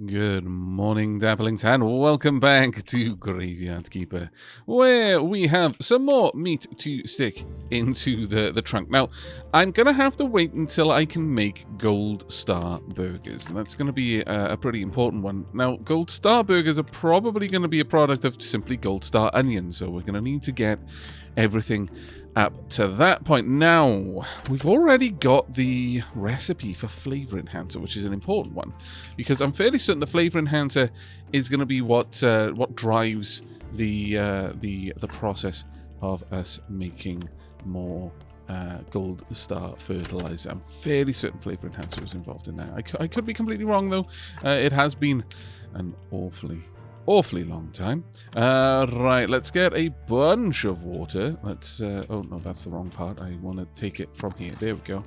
Good morning, Dapplings, and welcome back to Graveyard Keeper, where we have some more meat to stick into the trunk. Now, I'm going to have to wait until I can make Gold Star Burgers. That's going to be a pretty important one. Now, Gold Star Burgers are probably going to be a product of simply Gold Star Onions, so we're going to need to get everything up to that point. Now, we've already got the recipe for Flavor Enhancer, which is an important one, because I'm fairly certain the Flavor Enhancer is going to be what drives the process of us making more Gold Star Fertilizer. I'm fairly certain Flavor Enhancer is involved in that. I could be completely wrong, though. It has been an awfully long time. Right, let's get a bunch of water. Let's, oh no, that's the wrong part. I want to take it from here. There we go.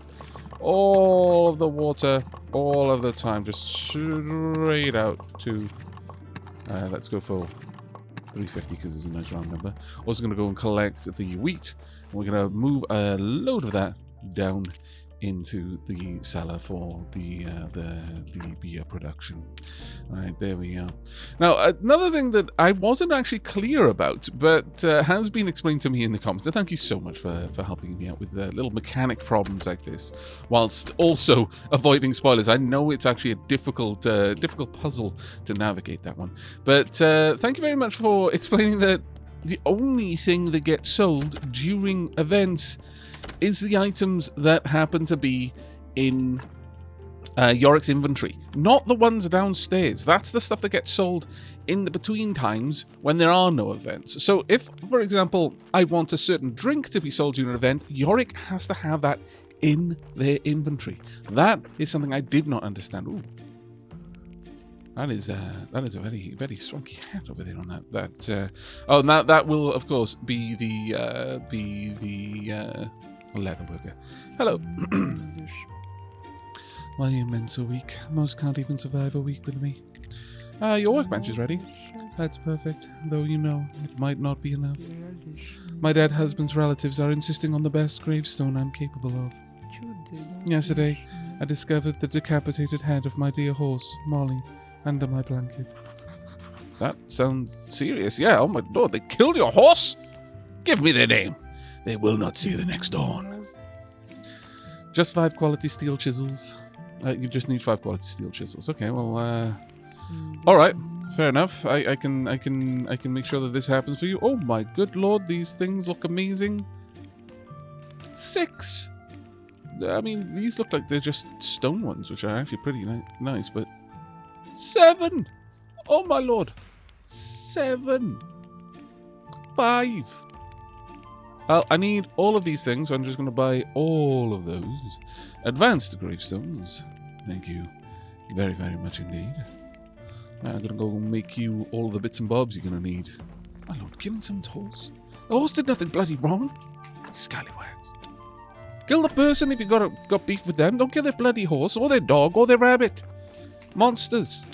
All of the water, all of the time, just straight out to, let's go for 350 because it's a nice round number. Also going to go and collect the wheat. And we're going to move a load of that down into the cellar for the beer production. All right, there we are. Now, another thing that I wasn't actually clear about, but has been explained to me in the comments, and thank you so much for helping me out with little mechanic problems like this, whilst also avoiding spoilers. I know it's actually a difficult puzzle to navigate that one, but thank you very much for explaining that the only thing that gets sold during events is the items that happen to be in Yorick's inventory, not the ones downstairs. That's the stuff that gets sold in the between times when there are no events. So if, for example, I want a certain drink to be sold during an event, Yorick has to have that in their inventory. That is something I did not understand. Ooh. That is a very, very swanky hat over there on that. Oh, now that will of course be the leather worker. Hello. Why are you men so weak? Most can't even survive a week with me. Your workbench is ready. That's perfect, though you know, it might not be enough. My dead husband's relatives are insisting on the best gravestone I'm capable of. Yesterday, I discovered the decapitated head of my dear horse, Molly, under my blanket. That sounds serious. Yeah, oh my lord, they killed your horse? Give me their name. They will not see the next dawn. Just 5 quality steel chisels. You just need 5 quality steel chisels. Okay, well, all right, fair enough. I can make sure that this happens for you. Oh my good lord, these things look amazing. 6. I mean, these look like they're just stone ones, which are actually pretty nice. But 7. Oh my lord, 7. 5. I need all of these things, so I'm just going to buy all of those. Advanced gravestones. Thank you very, very much indeed. I'm going to go make you all of the bits and bobs you're going to need. My lord, killing someone's horse? The horse did nothing bloody wrong. You scallywags. Kill the person if you got beef with them. Don't kill their bloody horse, or their dog, or their rabbit. Monsters.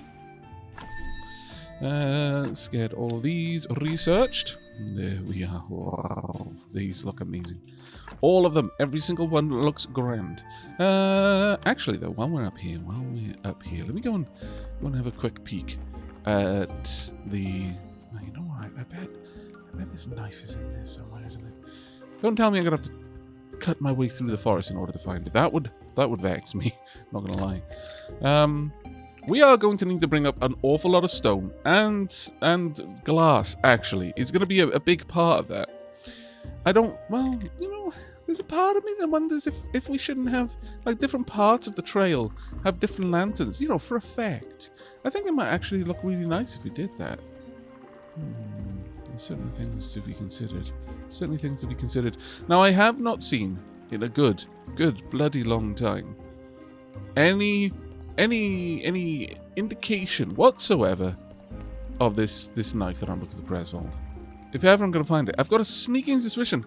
Let's get all of these researched. There we are. Wow, these look amazing. All of them, every single one looks grand. Actually, though, while we're up here, let me go and have a quick peek at the. Oh, you know what? I bet this knife is in there somewhere, isn't it? Don't tell me I'm gonna have to cut my way through the forest in order to find it. That would vex me. Not gonna lie. We are going to need to bring up an awful lot of stone and glass, actually. It's going to be a big part of that. Well, you know, there's a part of me that wonders if we shouldn't have, like, different parts of the trail have different lanterns, you know, for effect. I think it might actually look really nice if we did that. There's certainly things to be considered. Now, I have not seen, in a good bloody long time, any indication whatsoever of this knife that I'm looking for Greswold. If ever I'm going to find it, I've got a sneaking suspicion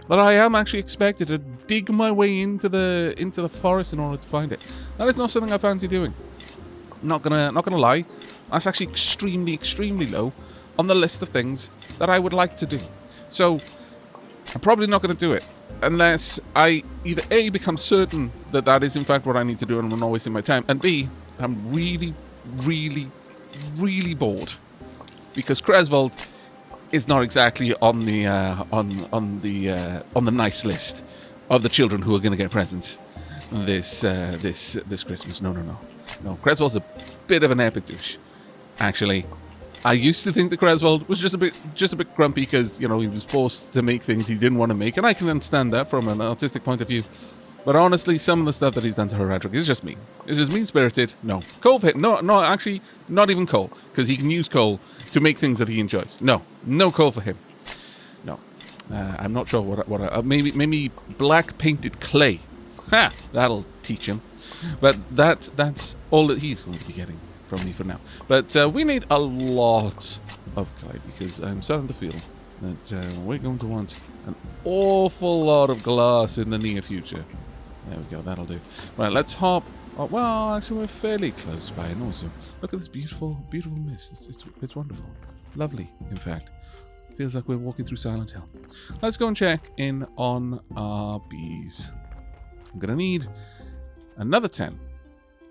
that I am actually expected to dig my way into the forest in order to find it. That is not something I fancy doing. Not gonna lie, that's actually extremely low on the list of things that I would like to do. So I'm probably not going to do it unless I either A, become certain that that is in fact what I need to do and I'm not wasting my time, and B, I'm really, really, really bored because Creswold is not exactly on the nice list of the children who are going to get presents this Christmas. No. Creswold's a bit of an epic douche, actually. I used to think that Creswold was just a bit grumpy because, you know, he was forced to make things he didn't want to make, and I can understand that from an artistic point of view. But honestly, some of the stuff that he's done to Heredrick is just mean. It's just mean-spirited. No. Coal for him. No, actually, not even coal, because he can use coal to make things that he enjoys. No coal for him. No. I'm not sure what maybe black painted clay. Ha! That'll teach him. But that's all that he's going to be getting from me for now. But we need a lot of clay because I'm starting to feel that we're going to want an awful lot of glass in the near future. There we go, that'll do. Right, let's hop. Oh, well, actually, we're fairly close by, and also look at this beautiful mist. It's wonderful, lovely. In fact, feels like we're walking through Silent Hill. Let's go and check in on our bees. I'm gonna need another 10.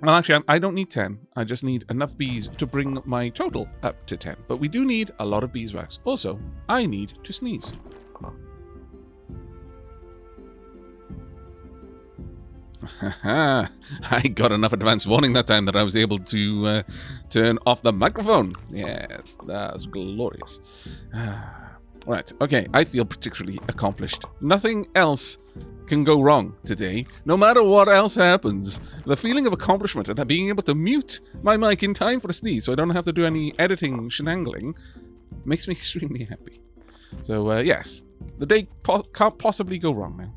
Well, actually, I don't need 10. I just need enough bees to bring my total up to 10. But we do need a lot of beeswax. Also, I need to sneeze. I got enough advance warning that time that I was able to turn off the microphone. Yes, that's glorious. Right, okay, I feel particularly accomplished. Nothing else can go wrong today. No matter what else happens, the feeling of accomplishment and being able to mute my mic in time for a sneeze so I don't have to do any editing shenangling makes me extremely happy. So, yes, the day can't possibly go wrong now.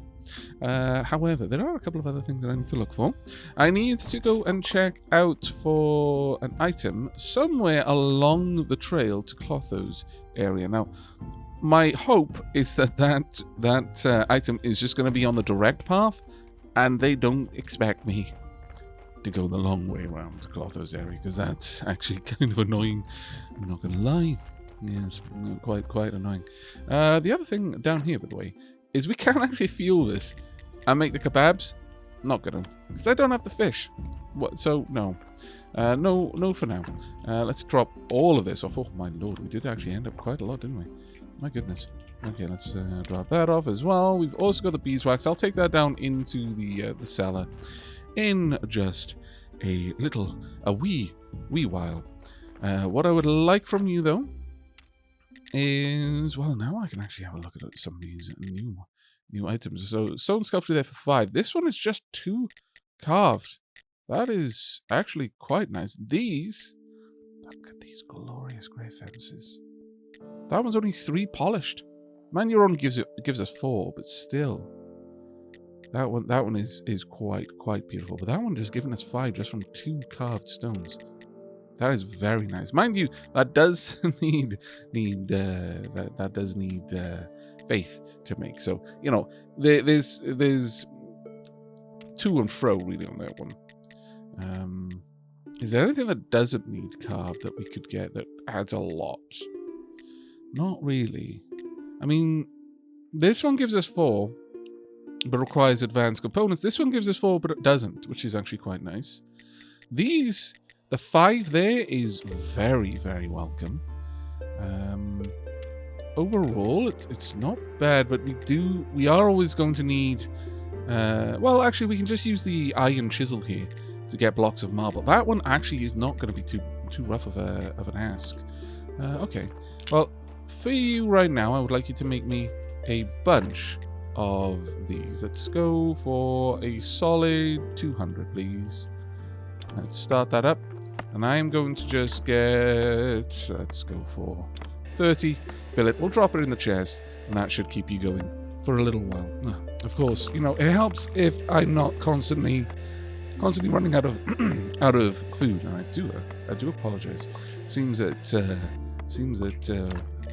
However, there are a couple of other things that I need to look for. I need to go and check out for an item somewhere along the trail to Clotho's area. Now, my hope is that item is just going to be on the direct path, and they don't expect me to go the long way around Clotho's area, because that's actually kind of annoying. I'm not going to lie. Yes, quite annoying. The other thing down here, by the way, is we can actually fuel this and make the kebabs. Not gonna, because I don't have the fish. What? So no, no for now. Let's drop all of this off. Oh my lord, we did actually end up quite a lot, didn't we? My goodness. Okay, let's drop that off as well. We've also got the beeswax. I'll take that down into the cellar in just a wee while. What I would like from you though is, well, now I can actually have a look at some of these new items. So stone sculpture there for 5. This one is just 2 carved. That is actually quite nice. Look at these glorious grey fences. That one's only 3 polished. Man, your only gives us 4, but still, that one is quite beautiful. But that one just giving us 5 just from 2 carved stones. That is very nice. Mind you, that does need faith to make. So, you know, there's to and fro really on that one. Is there anything that doesn't need carved that we could get that adds a lot? Not really. I mean, this one gives us 4, but requires advanced components. This one gives us 4, but it doesn't, which is actually quite nice. The 5 there is very, very welcome. Overall, it's not bad, but we are always going to need... well, actually, we can just use the iron chisel here to get blocks of marble. That one actually is not going to be too rough of an ask. Okay, well, for you right now, I would like you to make me a bunch of these. Let's go for a solid 200, please. Let's start that up. And I am going to just get... let's go for 30. Fill it. We'll drop it in the chest, and that should keep you going for a little while. Of course, you know, it helps if I'm not constantly running out of food. And I do apologize. Seems that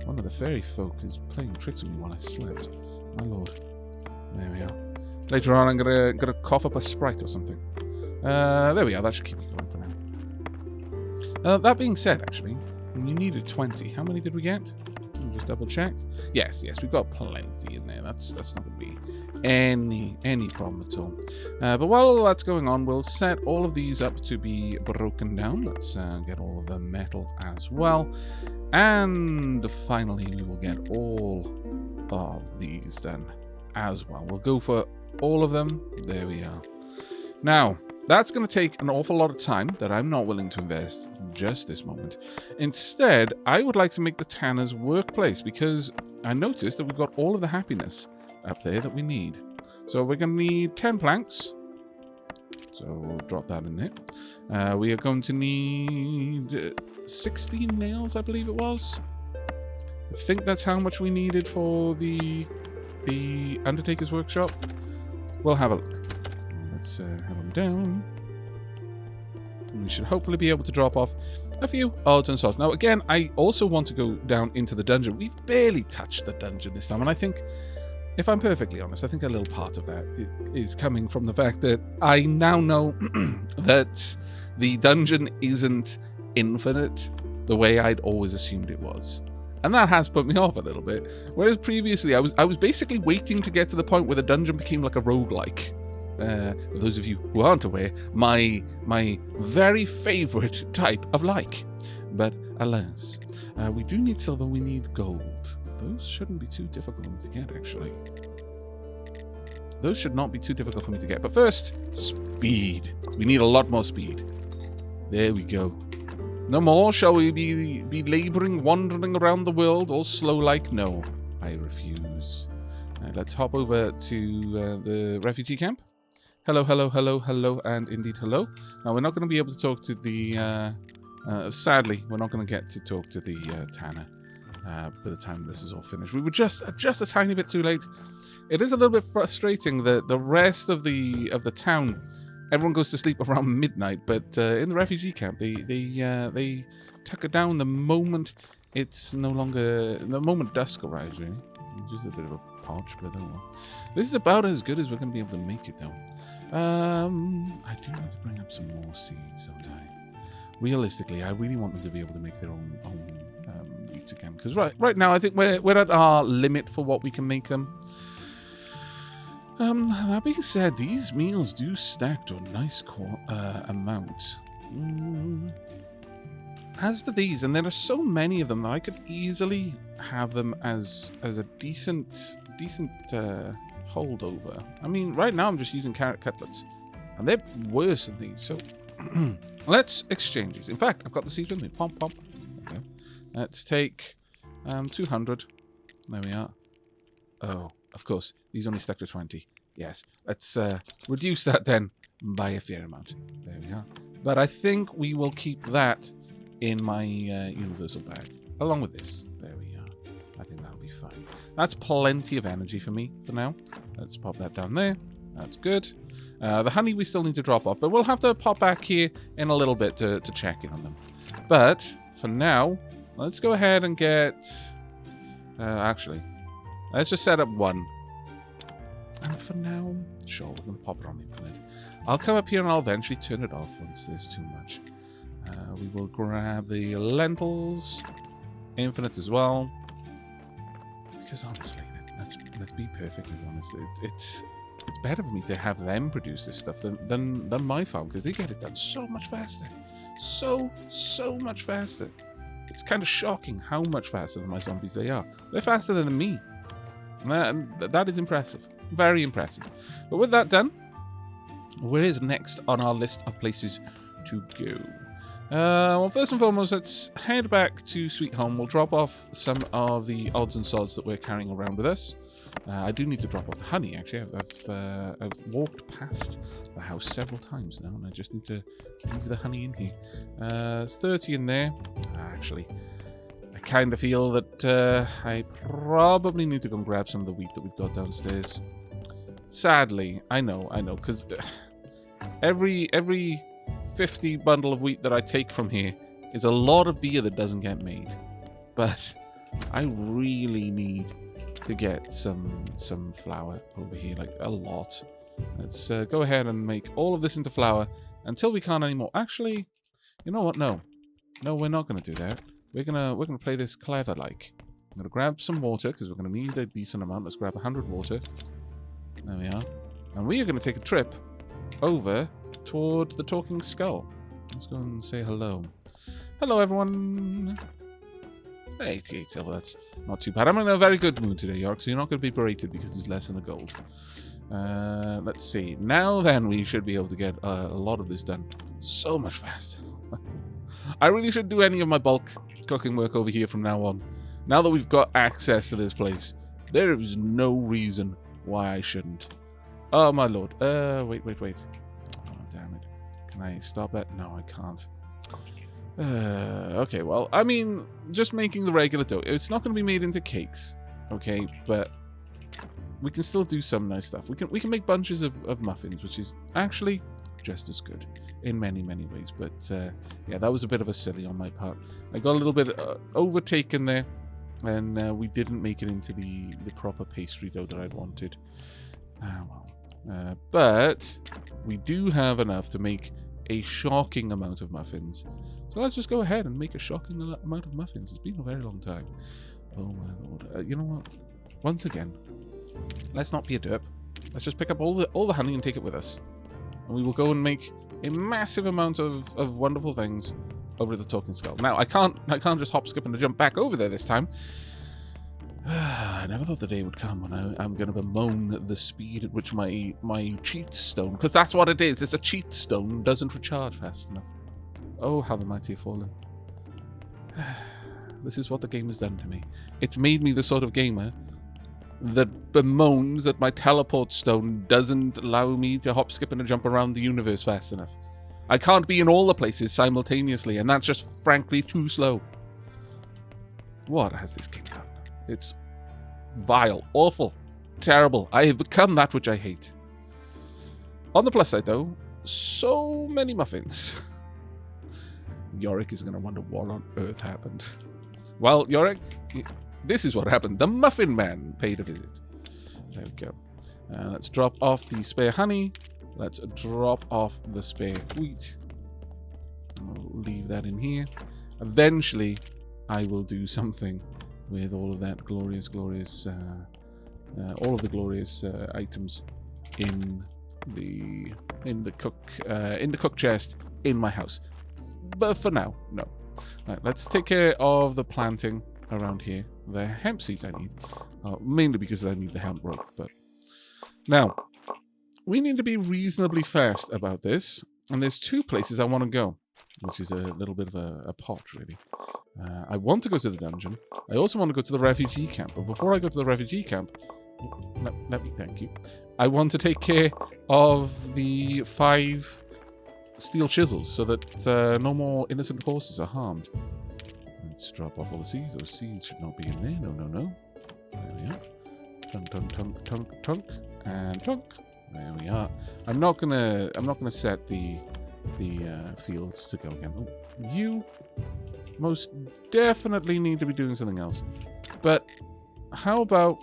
one of the fairy folk is playing tricks on me while I slept. My lord. There we are. Later on, I'm gonna cough up a Sprite or something. There we are. That should keep me going for now. That being said, actually, you needed 20. How many did we get? Let me just double check. Yes, we've got plenty in there. That's not going to be any problem at all. But while all that's going on, we'll set all of these up to be broken down. Let's get all of the metal as well. And finally, we will get all of these done as well. We'll go for all of them. There we are. Now, that's going to take an awful lot of time that I'm not willing to invest just this moment. Instead, I would like to make the tanner's workplace, because I noticed that we've got all of the happiness up there that we need. So we're going to need 10 planks. So we'll drop that in there. We are going to need 16 nails, I believe it was. I think that's how much we needed for the Undertaker's workshop. We'll have a look. Let's have them down. And we should hopefully be able to drop off a few odds and sods. Now, again, I also want to go down into the dungeon. We've barely touched the dungeon this time, and I think, if I'm perfectly honest, I think a little part of that is coming from the fact that I now know that the dungeon isn't infinite the way I'd always assumed it was. And that has put me off a little bit. Whereas previously, I was basically waiting to get to the point where the dungeon became like a roguelike. For those of you who aren't aware, my very favourite type of like. But alas, we do need silver, we need gold. Those shouldn't be too difficult for me to get, actually. Those should not be too difficult for me to get. But first, speed. We need a lot more speed. There we go. No more shall we be labouring, wandering around the world, all slow like? No, I refuse. Let's hop over to the refugee camp. Hello, hello, hello, hello, and indeed hello. Now, we're not going to be able to talk to the... sadly, we're not going to get to talk to the tanner by the time this is all finished. We were just a tiny bit too late. It is a little bit frustrating that the rest of the town, everyone goes to sleep around midnight, but in the refugee camp, they tuck it down the moment it's no longer... the moment dusk arrives, really. Just a bit of a podge, but oh well. This is about as good as we're going to be able to make it, though. I do have to bring up some more seeds, don't I? Realistically, I really want them to be able to make their own wheat again. Because right now, I think we're at our limit for what we can make them. That being said, these meals do stack to a nice amount. As to these, and there are so many of them that I could easily have them as a decent holdover. I mean, right now I'm just using carrot cutlets, and they're worse than these. So let's exchange these. In fact, I've got the seeds with me. Pom pom. Okay. Let's take 200. There we are. Oh, of course, these only stuck to 20. Yes, let's reduce that then by a fair amount. There we are. But I think we will keep that in my universal bag, along with this. There we are. I think that'll be fine. That's plenty of energy for me for now. Let's pop that down there. That's good. The honey we still need to drop off, but we'll have to pop back here in a little bit to check in on them. But for now, let's go ahead and get... actually, let's just set up one. And for now, sure, we're going to pop it on infinite. I'll come up here and I'll eventually turn it off once there's too much. We will grab the lentils, infinite as well. Because honestly, let's be perfectly honest, it's better for me to have them produce this stuff than my farm, because they get it done so much faster. So much faster. It's kind of shocking how much faster than my zombies they are. They're faster than me. And that is impressive. Very impressive. But with that done, where is next on our list of places to go? Well, first and foremost, let's head back to Sweet Home. We'll drop off some of the odds and sods that we're carrying around with us. I do need to drop off the honey, actually. I've walked past the house several times now, and I just need to leave the honey in here. There's 30 in there. Actually, I kind of feel that I probably need to go and grab some of the wheat that we've got downstairs. Sadly, I know, because every 50 bundle of wheat that I take from here is a lot of beer that doesn't get made. But I really need to get some flour over here, like a lot. Let's go ahead and make all of this into flour until we can't anymore. Actually, you know what? No, we're not going to do that. We're gonna play this clever like. I'm gonna grab some water because we're gonna need a decent amount. Let's grab 100 water. There we are. And we are going to take a trip over toward the talking skull. Let's go and say hello. Hello, everyone. 88 silver, that's not too bad. I'm in a very good mood today, York, so you're not going to be berated because there's less in the gold. Let's see. Now then, we should be able to get a lot of this done so much faster. I really should do any of my bulk cooking work over here from now on. Now that we've got access to this place, there is no reason why I shouldn't. Oh, my lord. Wait. Oh, damn it. Can I stop that? No, I can't. Okay, well, I mean, just making the regular dough. It's not going to be made into cakes, okay? But we can still do some nice stuff. We can make bunches of muffins, which is actually just as good in many, many ways. But, yeah, that was a bit of a silly on my part. I got a little bit overtaken there, and we didn't make it into the proper pastry dough that I'd wanted. But we do have enough to make a shocking amount of muffins. So let's just go ahead and make a shocking amount of muffins. It's been a very long time. Oh my lord. You know what? Once again, let's not be a derp. Let's just pick up all the honey and take it with us. And we will go and make a massive amount of wonderful things over at the Talking Skull. Now, I can't just hop, skip, and jump back over there this time. I never thought the day would come when I'm going to bemoan the speed at which my cheat stone, because that's what it is. It's a cheat stone, doesn't recharge fast enough. Oh, how the mighty have fallen. This is what the game has done to me. It's made me the sort of gamer that bemoans that my teleport stone doesn't allow me to hop, skip, and jump around the universe fast enough. I can't be in all the places simultaneously, and that's just frankly too slow. What has this game done? It's vile, awful, terrible. I have become that which I hate. On the plus side, though, so many muffins. Yorick is going to wonder what on earth happened. Well, Yorick, this is what happened. The Muffin Man paid a visit. There we go. Let's drop off the spare honey. Let's drop off the spare wheat. We'll leave that in here. Eventually, I will do something with all of that glorious, all of the glorious items in the cook chest in my house. But for now, no. Right, let's take care of the planting around here. The hemp seeds I need, mainly because I need the hemp rope. But now we need to be reasonably fast about this, and there's two places I want to go, which is a little bit of a pot, really. I want to go to the dungeon. I also want to go to the refugee camp. But before I go to the refugee camp, let me thank you. I want to take care of the 5 steel chisels so that no more innocent horses are harmed. Let's drop off all the seeds. Those seeds should not be in there. No. There we are. Tunk, and tunk. There we are. I'm not gonna set the fields to go again. Oh, you most definitely need to be doing something else. But how about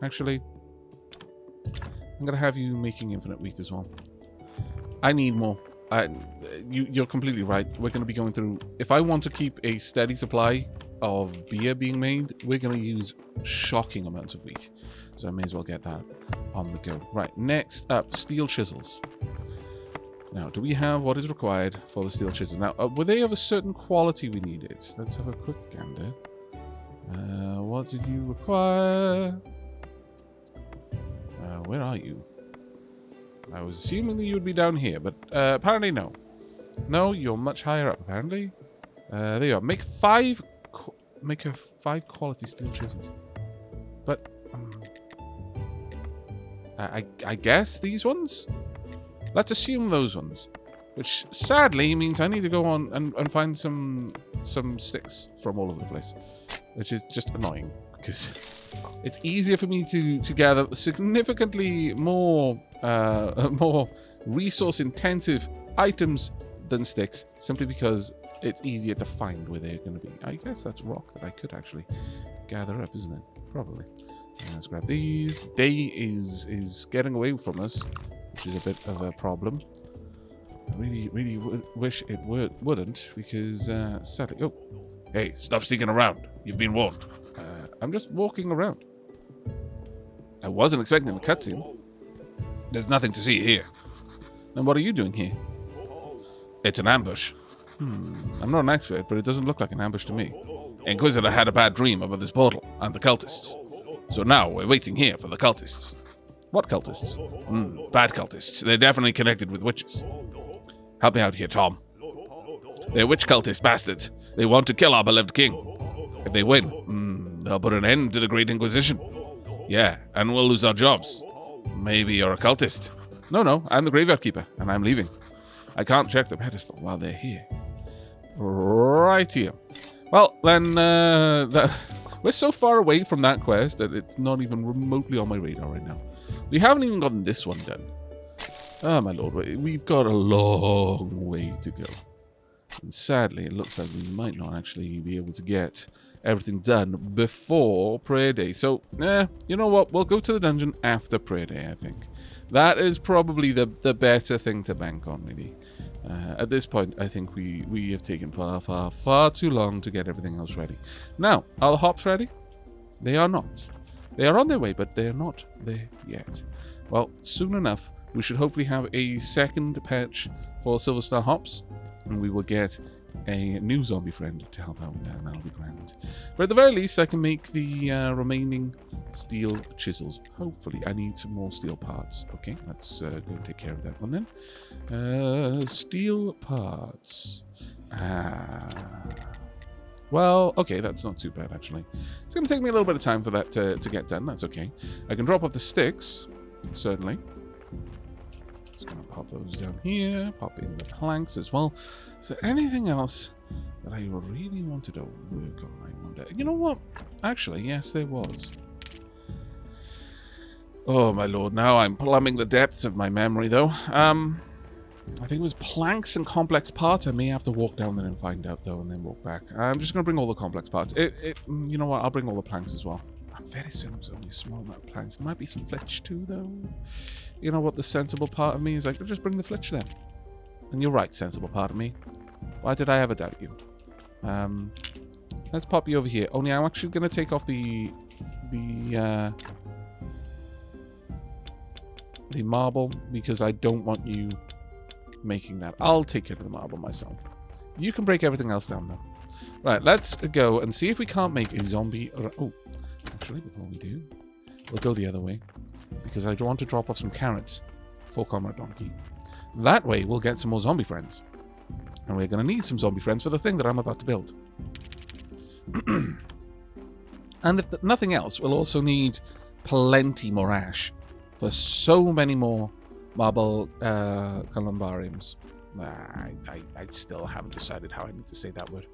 actually, I'm gonna have you making infinite wheat as well. I need more. You're completely right. We're going to be going through... If I want to keep a steady supply of beer being made, we're going to use shocking amounts of wheat. So I may as well get that on the go. Right, next up, steel chisels. Now, do we have what is required for the steel chisels? Now, were they of a certain quality we needed? Let's have a quick gander. What did you require? Where are you? I was assuming that you would be down here, but apparently no. No, you're much higher up, apparently. There you are. Make 5 quality steel chisels. But, I guess these ones? Let's assume those ones. Which, sadly, means I need to go on and find some sticks from all over the place. Which is just annoying, because it's easier for me to gather significantly more resource-intensive items than sticks, simply because it's easier to find where they're going to be. I guess that's rock that I could actually gather up, isn't it? Probably. Let's grab these. Day is getting away from us, which is a bit of a problem. I really wish it wouldn't, because sadly... Oh, hey, stop sneaking around. You've been warned. I'm just walking around. I wasn't expecting a cutscene. There's nothing to see here. Then what are you doing here? It's an ambush. I'm not an expert, but it doesn't look like an ambush to me. Inquisitor had a bad dream about this portal and the cultists. So now we're waiting here for the cultists. What cultists? Bad cultists. They're definitely connected with witches. Help me out here, Tom. They're witch cultist bastards. They want to kill our beloved king. If they win, they'll put an end to the Great Inquisition. Yeah, and we'll lose our jobs. Maybe you're a cultist. No, I'm the graveyard keeper, and I'm leaving. I can't check the pedestal while they're here. Right here. Well, then, we're so far away from that quest that it's not even remotely on my radar right now. We haven't even gotten this one done. Oh, my lord, we've got a long way to go. And sadly, it looks like we might not actually be able to get everything done before prayer day. So, you know what? We'll go to the dungeon after prayer day, I think. That is probably the better thing to bank on, really. At this point, I think we have taken far too long to get everything else ready. Now, are the hops ready? They are not. They are on their way, but they are not there yet. Well, soon enough, we should hopefully have a second patch for Silver Star hops, and we will get a new zombie friend to help out with that, and that'll be grand. But at the very least, I can make the remaining steel chisels. Hopefully, I need some more steel parts. Okay, let's go and take care of that one then. Steel parts. Well, okay, that's not too bad, actually. It's going to take me a little bit of time for that to get done. That's okay. I can drop off the sticks, certainly. Just going to pop those down here. Pop in the planks as well. Is there anything else that I really wanted to work on, I wonder? You know what? Actually, yes, there was. Oh, my lord. Now I'm plumbing the depths of my memory, though. I think it was planks and complex parts. I may have to walk down there and find out, though, and then walk back. I'm just going to bring all the complex parts. You know what? I'll bring all the planks as well. I'm very certain it was only a small amount of planks. There might be some flitch, too, though. You know what? The sensible part of me is like, just bring the flitch then. And you're right, sensible part of me. Why did I ever doubt you? Let's pop you over here. Only I'm actually going to take off the marble, because I don't want you making that. I'll take care of the marble myself. You can break everything else down, though. Right, let's go and see if we can't make a zombie... Oh, actually, before we do, we'll go the other way, because I want to drop off some carrots for Comrade Donkey. That way, we'll get some more zombie friends. And we're going to need some zombie friends for the thing that I'm about to build. And if nothing else, we'll also need plenty more ash for so many more marble columbariums. I still haven't decided how I need to say that word.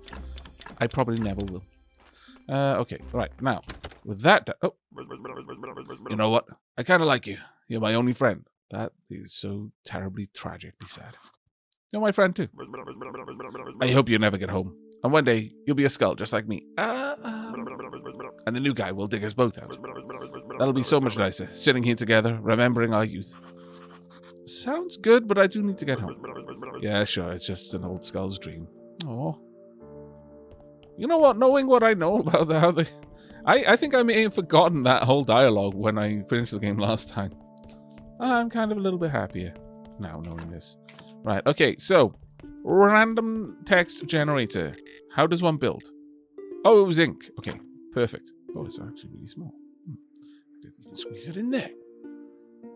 I probably never will. Okay, right, now, with that... Oh, you know what? I kind of like you. You're my only friend. That is so terribly, tragically sad. You're my friend, too. I hope you never get home. And one day, you'll be a skull, just like me. And the new guy will dig us both out. That'll be so much nicer, sitting here together, remembering our youth. Sounds good, but I do need to get home. Yeah, sure, it's just an old skull's dream. Oh. You know what, knowing what I know about how they... I think I may have forgotten that whole dialogue when I finished the game last time. I'm kind of a little bit happier now knowing this. Right, okay, so... Random text generator. How does one build? Oh, it was ink. Okay, perfect. Oh, it's actually really small. You can squeeze it in there.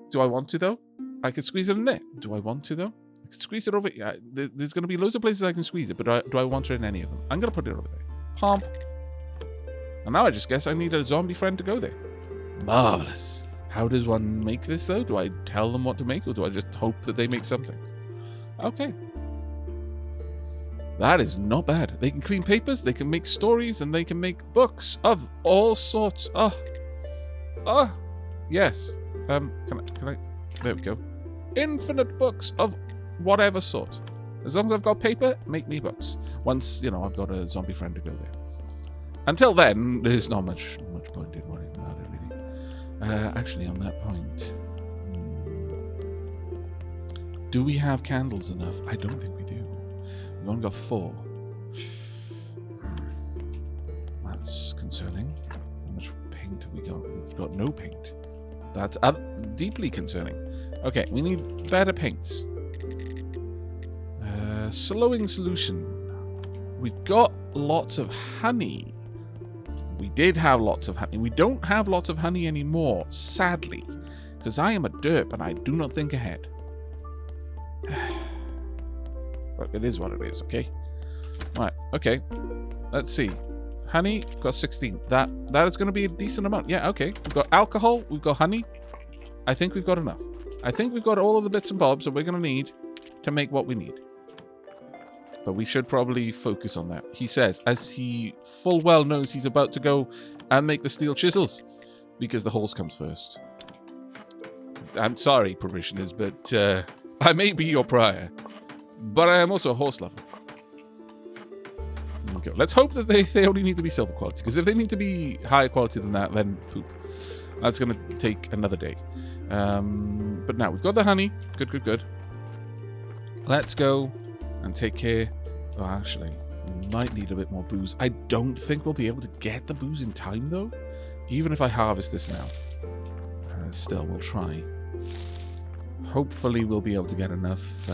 Do I want to, though? I could squeeze it in there. Do I want to, though? I could squeeze it over... Yeah, there's going to be loads of places I can squeeze it, but do I want it in any of them? I'm going to put it over there. Pomp. And now I just guess I need a zombie friend to go there. Marvelous. How does one make this, though? Do I tell them what to make, or do I just hope that they make something? Okay. That is not bad. They can clean papers, they can make stories, and they can make books of all sorts. Oh, yes. Can I? There we go. Infinite books of whatever sort. As long as I've got paper, make me books. Once, I've got a zombie friend to go there. Until then, there's not much point in worrying about it, really. Actually, on that point, do we have candles enough? I don't think we do. We've only got 4. That's concerning. How much paint have we got? We've got no paint. That's deeply concerning. Okay, we need better paints. Slowing solution. We've got lots of honey. We did have lots of honey. We don't have lots of honey anymore, sadly. Because I am a derp and I do not think ahead. But it is what it is, okay? Right, okay. Let's see. Honey, got 16. That is going to be a decent amount. Yeah, okay. We've got alcohol. We've got honey. I think we've got enough. I think we've got all of the bits and bobs that we're going to need to make what we need. But we should probably focus on that. He says, as he full well knows he's about to go and make the steel chisels. Because the horse comes first. I'm sorry, parishioners, but I may be your prior. But I am also a horse lover. There we go. Let's hope that they only need to be silver quality. Because if they need to be higher quality than that, then poop. That's going to take another day. But now we've got the honey. Good, good, good. Let's go and take care. Oh, actually, we might need a bit more booze. I don't think we'll be able to get the booze in time, though. Even if I harvest this now. Still, we'll try. Hopefully, we'll be able to get enough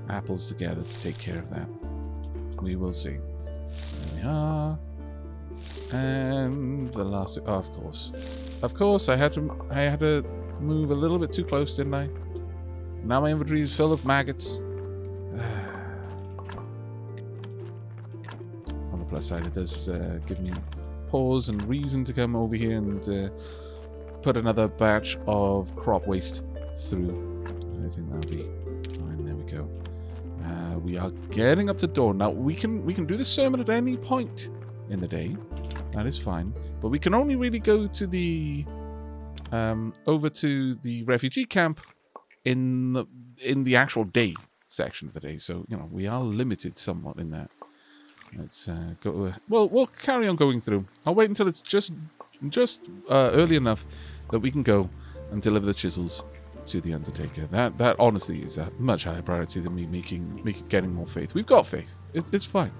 apples together to take care of that. We will see. There we are. And the last... Oh, of course. Of course, I had to move a little bit too close, didn't I? Now my inventory is full of maggots. On the plus side, it does give me pause and reason to come over here and put another batch of crop waste through. I think that'll be fine. There we go. We are getting up to dawn. Now, we can do the sermon at any point in the day. That is fine. But we can only really go to the over to the refugee camp in the actual day section of the day. So, you know, we are limited somewhat in that. Let's go. Well, we'll carry on going through. I'll wait until it's just early enough that we can go and deliver the chisels to the Undertaker. That honestly is a much higher priority than me getting more faith. We've got faith. It's fine.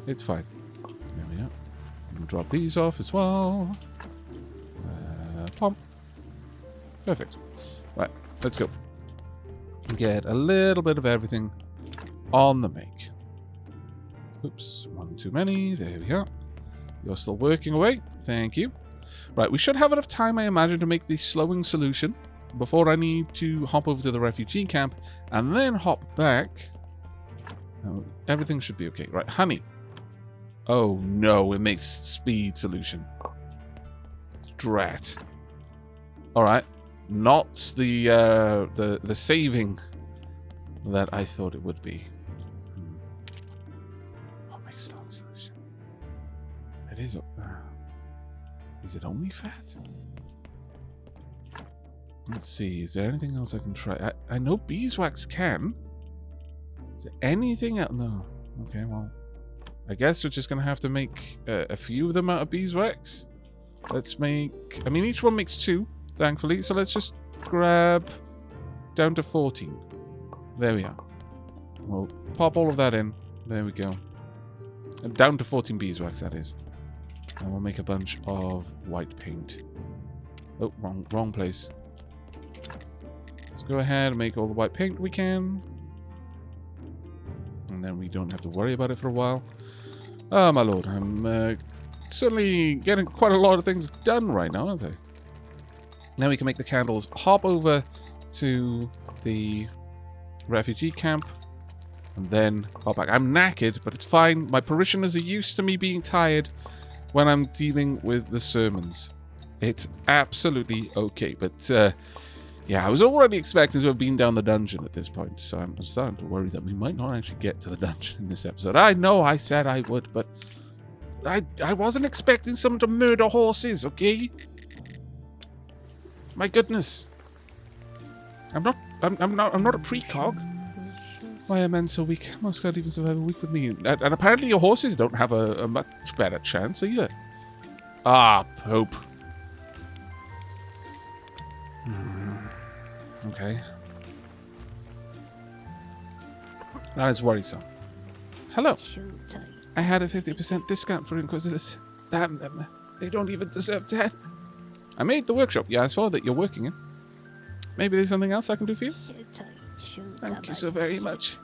It's fine. There we are. We'll drop these off as well. Pump. Perfect. Right, let's go. Get a little bit of everything on the make. Oops, one too many. There we are. You're still working away. Thank you. Right, we should have enough time, I imagine, to make the slowing solution before I need to hop over to the refugee camp and then hop back. Oh, everything should be okay. Right, honey. Oh no, it makes speed solution. Drat. Alright. Not the saving that I thought it would be. What makes slowing solution? It is up there. Is it only fat? Let's see. Is there anything else I can try? I know beeswax can. Is there anything else? No. Okay, well. I guess we're just going to have to make a few of them out of beeswax. Let's make... I mean, each one makes 2, thankfully. So let's just grab down to 14. There we are. We'll pop all of that in. There we go. Down to 14 beeswax, that is. And we'll make a bunch of white paint. Oh, wrong place. Let's go ahead and make all the white paint we can. And then we don't have to worry about it for a while. Oh, my lord. I'm certainly getting quite a lot of things done right now, aren't I? Now we can make the candles. Hop over to the refugee camp. And then hop back. I'm knackered, but it's fine. My parishioners are used to me being tired when I'm dealing with the sermons. It's absolutely okay. But, yeah, I was already expecting to have been down the dungeon at this point. So I'm starting to worry that we might not actually get to the dungeon in this episode. I know I said I would, but I wasn't expecting someone to murder horses, okay? My goodness. I'm not a precog. Why are men so weak? Most can't even survive a week with me. And apparently your horses don't have a much better chance either. Ah, Pope. Okay. That is worrisome. Hello. I had a 50% discount for Inquisitors. Damn them. They don't even deserve 10. I made the workshop. Yeah, I saw that you're working in. Maybe there's something else I can do for you? Thank you so very much.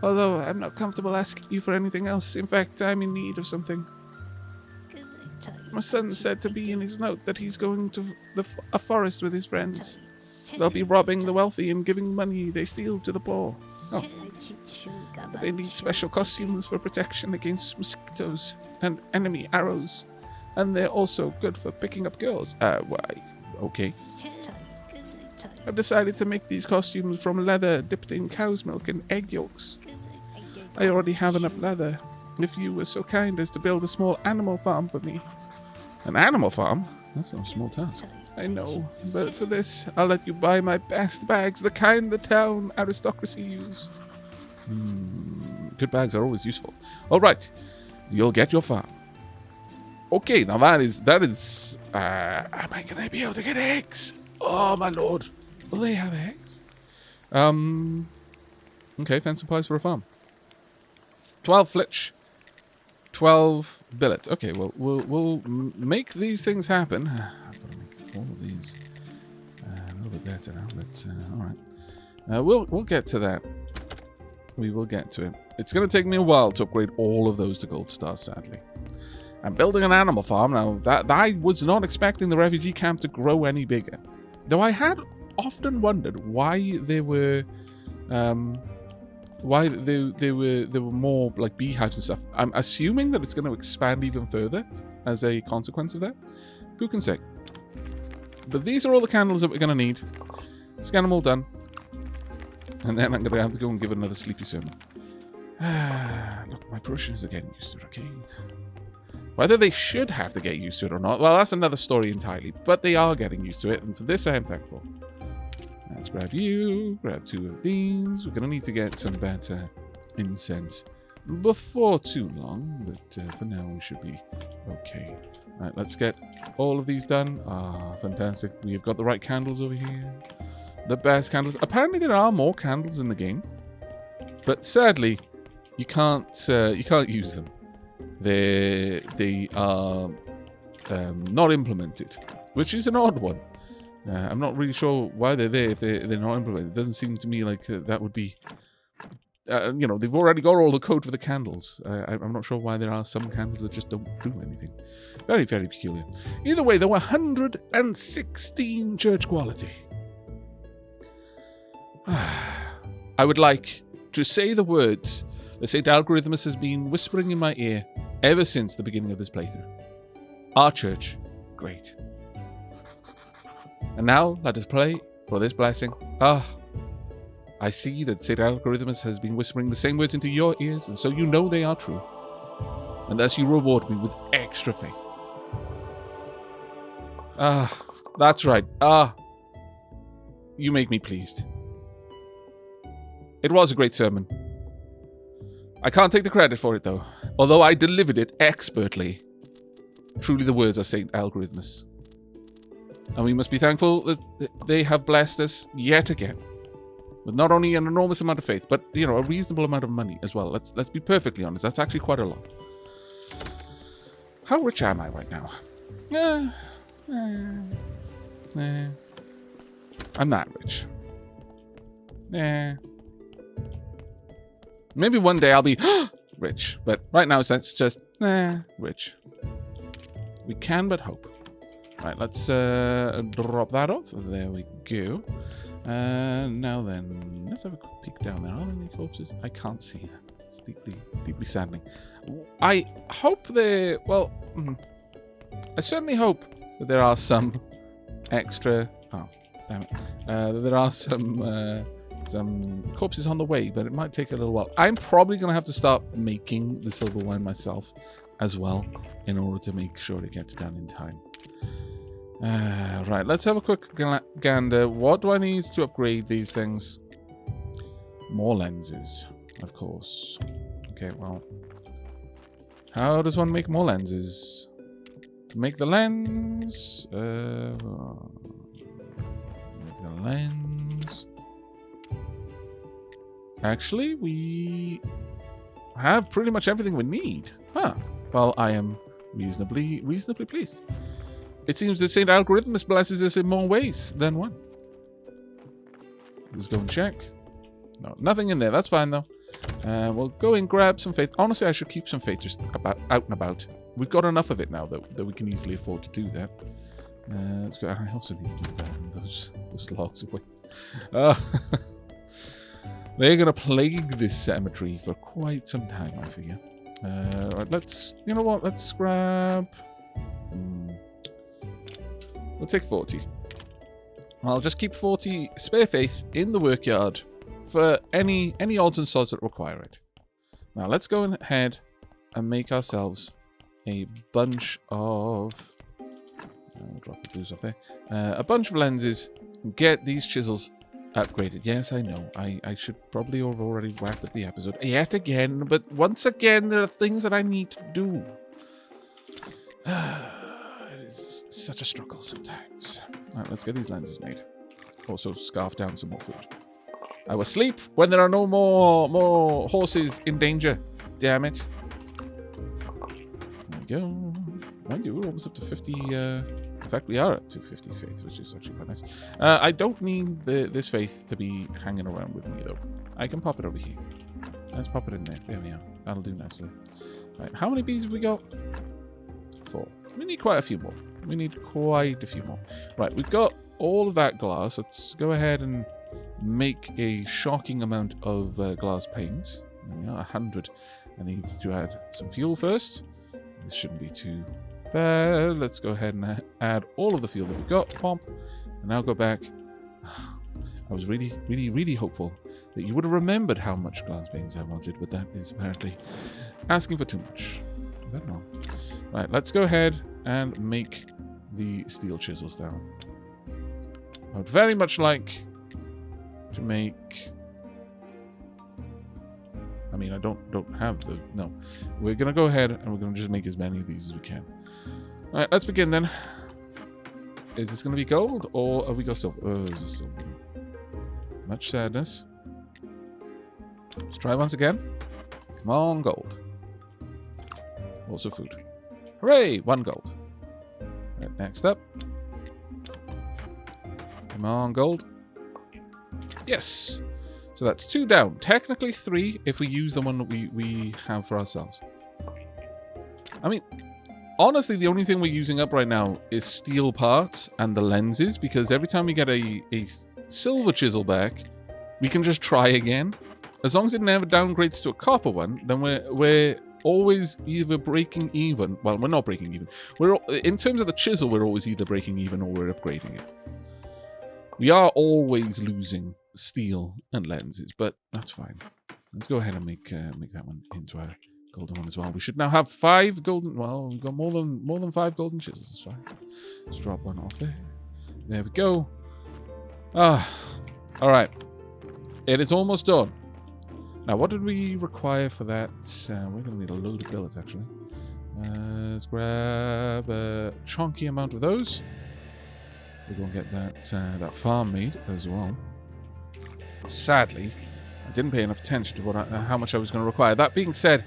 Although I'm not comfortable asking you for anything else. In fact, I'm in need of something. My son said to me in his note that he's going to a forest with his friends. They'll be robbing the wealthy and giving money they steal to the poor. Oh. But they need special costumes for protection against mosquitoes and enemy arrows. And they're also good for picking up girls. Why? Okay. I've decided to make these costumes from leather dipped in cow's milk and egg yolks. I already have enough leather. If you were so kind as to build a small animal farm for me. An animal farm? That's not a small task. I know, but for this, I'll let you buy my best bags, the kind the town aristocracy use. Good bags are always useful. All right, you'll get your farm. Okay, now that is. Am I gonna be able to get eggs? Oh my lord, will they have eggs? Okay, fence supplies for a farm. 12 flitch, 12 billet. Okay, well, we'll make these things happen. I've got to make all of these a little bit better now, but all right. We'll get to that. We will get to it. It's going to take me a while to upgrade all of those to gold stars, sadly. I'm building an animal farm now. That I was not expecting the refugee camp to grow any bigger, though I had often wondered why there were. Why there were more like beehives and stuff. I'm assuming that it's going to expand even further as a consequence of that. Who can say? But these are all the candles that we're going to need. Let's get them all done. And then I'm going to have to go and give another sleepy sermon. Look, my parishioners are getting used to it, okay? Whether they should have to get used to it or not, well, that's another story entirely. But they are getting used to it, and for this I am thankful. Let's grab you, grab 2 of these. We're going to need to get some better incense before too long, but for now we should be okay. All right, let's get all of these done. Ah, fantastic. We've got the right candles over here. The best candles. Apparently there are more candles in the game, but sadly, you can't use them. They are not implemented, which is an odd one. I'm not really sure why they're there if they're not implemented. It doesn't seem to me like that would be... they've already got all the code for the candles. I'm not sure why there are some candles that just don't do anything. Very, very peculiar. Either way, there were 116 church quality. I would like to say the words that St. Algorithmus has been whispering in my ear ever since the beginning of this playthrough. Our church, great. And now, let us pray for this blessing. I see that St. Algorithmus has been whispering the same words into your ears, and so you know they are true. And thus you reward me with extra faith. That's right. You make me pleased. It was a great sermon. I can't take the credit for it, though, although I delivered it expertly. Truly the words are St. Algorithmus. And we must be thankful that they have blessed us yet again with not only an enormous amount of faith, but a reasonable amount of money as well. Let's be perfectly honest. That's actually quite a lot. How rich am I right now? I'm not rich. Maybe one day I'll be rich, but right now that's just rich. We can but hope. Right, let's drop that off. There we go. Now then, let's have a quick peek down there. Are there any corpses? I can't see that. It's deeply saddening. I hope there... Well, I certainly hope that there are some extra... Oh, damn it. There are some corpses on the way, but it might take a little while. I'm probably going to have to start making the silver wine myself as well in order to make sure it gets done in time. Right, let's have a quick gander. What do I need to upgrade these things? More lenses, of course. Okay, well, how does one make more lenses? To make the lens... make the lens... Actually, we have pretty much everything we need. Huh. Well, I am reasonably pleased. It seems the St. Algorithmus blesses us in more ways than one. Let's go and check. No, nothing in there. That's fine, though. We'll go and grab some faith. Honestly, I should keep some faith just out and about. We've got enough of it now that we can easily afford to do that. Let's go. I also need to keep those logs away. They're going to plague this cemetery for quite some time, I figure. Right, let's... You know what? Let's grab... We'll take 40. I'll just keep 40 spare faith in the workyard for any odds and sods that require it. Now, let's go ahead and make ourselves a bunch of... We'll drop the blues off there. A bunch of lenses and get these chisels upgraded. Yes, I know. I should probably have already wrapped up the episode yet again, but once again, there are things that I need to do. It is such a struggle sometimes. Alright, let's get these lenses made. Also, scarf down some more food. I will sleep when there are no more horses in danger. Damn it. There we go. Mind you, we're almost up to 50... In fact, we are up to 50 faith, which is actually quite nice. I don't need this faith to be hanging around with me, though. I can pop it over here. Let's pop it in there. There we are. That'll do nicely. Right, how many bees have we got? 4. We need quite a few more. We need quite a few more. Right, we've got all of that glass. Let's go ahead and make a shocking amount of glass panes. There we are, 100. I need to add some fuel first. This shouldn't be too bad. Let's go ahead and add all of the fuel that we've got. Pomp. And now go back. I was really, really, really hopeful that you would have remembered how much glass panes I wanted, but that is apparently asking for too much. But no. Right, let's go ahead and make the steel chisels down. I would very much like to make... I mean, I don't have the... No. We're going to go ahead and we're going to just make as many of these as we can. Alright, let's begin then. Is this going to be gold or have we got silver? Oh, there's a silver. Much sadness. Let's try once again. Come on, gold. Also food. Hooray! 1 gold. Right, next up. Come on, gold. Yes! So that's 2 down. Technically 3 if we use the one that we have for ourselves. I mean, honestly, the only thing we're using up right now is steel parts and the lenses, because every time we get a silver chisel back, we can just try again. As long as it never downgrades to a copper one, then we're always either breaking even. Well, we're not breaking even. In terms of the chisel, we're always either breaking even or we're upgrading it. We are always losing steel and lenses, but that's fine. Let's go ahead and make that one into a golden one as well. We should now have 5 golden... Well, we've got more than 5 golden chisels. That's fine. Let's drop one off there. There we go. All right. It is almost done. Now, what did we require for that? We're going to need a load of billets, actually. Let's grab a chunky amount of those. We're going to get that farm made as well. Sadly, I didn't pay enough attention to how much I was going to require. That being said,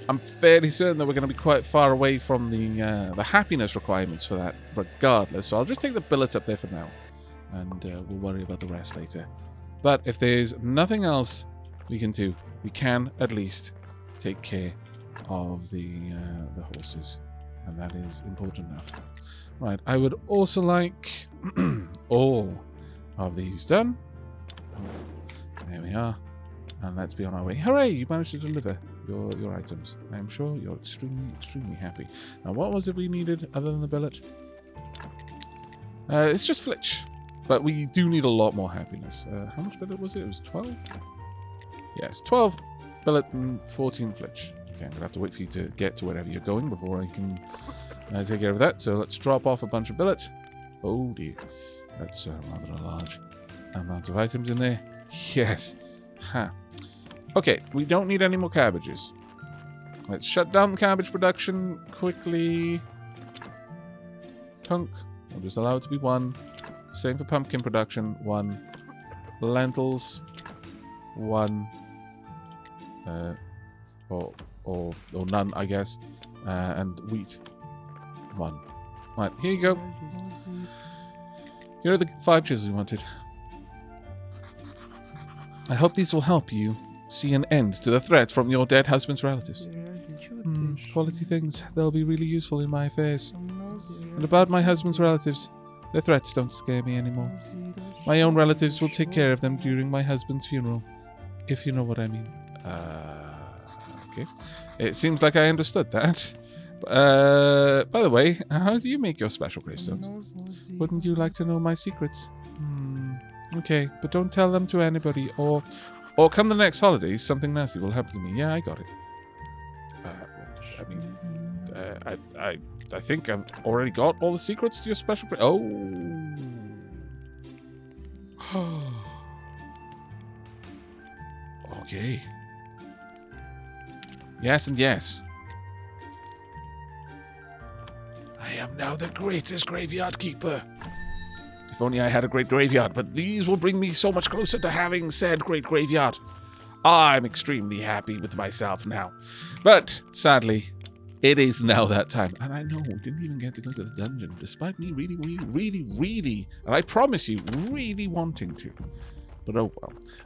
I'm fairly certain that we're going to be quite far away from the happiness requirements for that, regardless. So I'll just take the billets up there for now, and we'll worry about the rest later. But if there's nothing else we can do, we can at least take care of the horses, and that is important enough. Right, I would also like all of these done. There we are. And let's be on our way. Hooray! You managed to deliver your items. I am sure you're extremely, extremely happy. Now, what was it we needed other than the billet? It's just flitch. But we do need a lot more happiness. How much billet was it? It was 12? Yes, 12 billet and 14 flitch. Okay, I'm going to have to wait for you to get to wherever you're going before I can take care of that. So let's drop off a bunch of billets. Oh dear. That's rather a large amount of items in there. Yes. Ha. Okay, we don't need any more cabbages. Let's shut down the cabbage production quickly. Punk. We'll just allow it to be 1. Same for pumpkin production. 1. Lentils. 1. Or none, I guess. And wheat. 1. Right, here you go. Here are the 5 chisels you wanted. I hope these will help you see an end to the threats from your dead husband's relatives. Quality things. They'll be really useful in my affairs. And about my husband's relatives, their threats don't scare me anymore. My own relatives will take care of them during my husband's funeral, if you know what I mean. Okay. It seems like I understood that. By the way, how do you make your special gravestones? Wouldn't you like to know my secrets? Okay, but don't tell them to anybody, or come the next holidays, something nasty will happen to me. Yeah, I got it. I think I've already got all the secrets to your special... Oh. Okay. Yes and yes. I am now the greatest graveyard keeper. If only I had a great graveyard, but these will bring me so much closer to having said great graveyard. I'm extremely happy with myself now. But, sadly, it is now that time. And I know we didn't even get to go to the dungeon, despite me really, and I promise you, really wanting to. But oh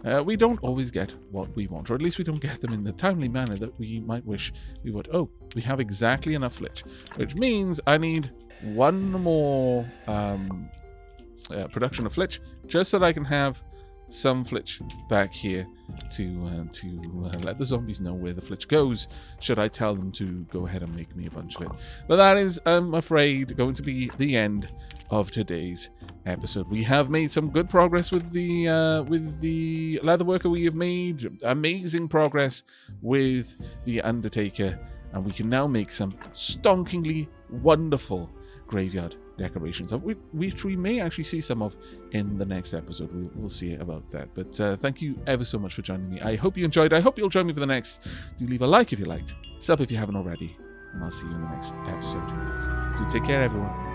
well. We don't always get what we want, or at least we don't get them in the timely manner that we might wish we would. Oh, we have exactly enough flitch, which means I need one more production of flitch, just so that I can have some flitch back here to let the zombies know where the flitch goes, should I tell them to go ahead and make me a bunch of it. But that is, I'm afraid, going to be the end of today's episode. We have made some good progress with the leatherworker. We have made amazing progress with the Undertaker, and we can now make some stonkingly wonderful graveyard decorations, which we may actually see some of in the next episode. We'll see about that. But thank you ever so much for joining me. I hope you enjoyed. I hope you'll join me for the next. Do leave a like if you liked, sub if you haven't already, and I'll see you in the next episode. Do take care, everyone.